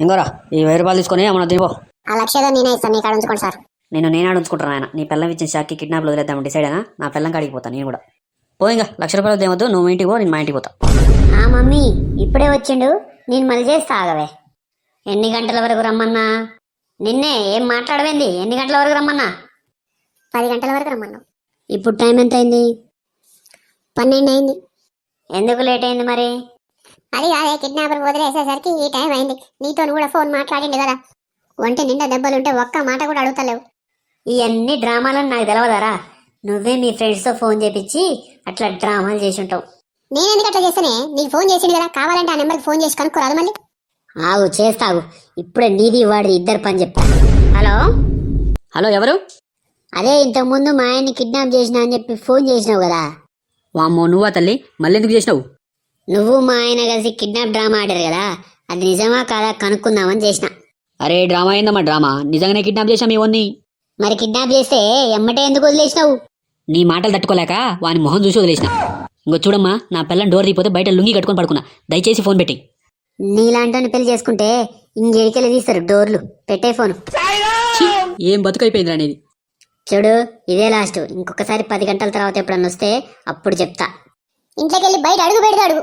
ఇంకోరా ఈ 1000 రూపాయలు తీసుకొని ఏమన్నా దిగో. ఆ లక్ష్యంగా నేనే ఇస్తాను, నీ కాడ ఉంచుకోండి సార్. నేను ఉంచుకుంటాను ఆయన. నీ పిల్లం ఇచ్చిన షాక్కి కిడ్నాప్లు వదిలేద్దాం డిసైడ్ అయినా నా పిల్లం కాడికి పోతాను నేను కూడా. పోయింగా 1,00,000 రూపాయలు దేవద్దు, నువ్వు మీ ఇంటికి పో, నేను మా ఇంటికి పోతా. ఆ మమ్మీ ఇప్పుడే వచ్చిండు, నేను మళ్ళీ చేస్తా ఆగవే. ఎన్ని గంటల వరకు రమ్మన్నా? నిన్నే ఏం మాట్లాడవేంది? ఎన్ని గంటల వరకు రమ్మన్నా? 10 గంటల వరకు రమ్మన్నా. ఇప్పుడు టైం ఎంత అయింది? 12 అయింది. ఎందుకు లేట్ అయింది మరి? అది కాదే, కిడ్నాపర్ వదిలేసేసరికి ఈ టైం అయింది. నీతో కూడా ఫోన్ మాట్లాడిండు కదా, ఒంటి నిండా దెబ్బలుంటే ఒక్క మాట కూడా అడుగుతలేవు. ఇవన్నీ డ్రామాలని నాకు తెలవదారా? నువ్వే మీ ఫ్రెండ్స్తో ఫోన్ చేపించి అట్లా డ్రామాలు చేసి ఉంటావు. నేనెందుకు అట్లా చేస్తానే? నీకు ఫోన్ చేసింది కదా, కావాలంటే ఆ నెంబర్కి ఫోన్ చేసి కనుక్కోరాదు మళ్ళీ. ఆగు, చేస్తావు. ఇప్పుడే నీది వాడిది ఇద్దరు పని చెప్పా. హలో హలో, ఎవరు? అదే ఇంతకుముందు మా ఆయన్ని కిడ్నాప్ చేసినా అని చెప్పి ఫోన్ చేసినావు కదా. వామ్మో, నువ్వా తల్లి? మళ్ళీ ఎందుకు చేసినావు? నువ్వు మా ఆయన కలిసి కిడ్నాప్ డ్రామా ఆడారు కదా, అది నిజమా కాదా కనుక్కుందామని చేసిన. అరే డ్రామా అయిందమ్మా డ్రామా. నిజంగానే కిడ్నాప్ చేసాం ఇవన్నీ. మరి కిడ్నాప్ చేస్తే ఎమ్మటే ఎందుకు వదిలేసినావు? నీ మాటలు తట్టుకోలేక వాని మొహం చూసి వదిలేసిన. ఇంకో చూడమ్మా, నా పిల్లం డోర్ తీపోతే బయట లుంగి కట్టుకొని పడుకున్నా. దయచేసి ఫోన్ పెట్టి. నీలాంటి పెళ్లి చేసుకుంటే ఇంకెడికెళ్ళి తీస్తారు డోర్లు. పెట్టే ఫోను. ఏం బతుకైపోయింది అనేది. చూడు, ఇదే లాస్ట్. ఇంకొకసారి 10 గంటల తర్వాత ఎప్పుడన్నా వస్తే అప్పుడు చెప్తా. ఇంట్లోకి వెళ్ళి బయట అడుగు పెడతాడు.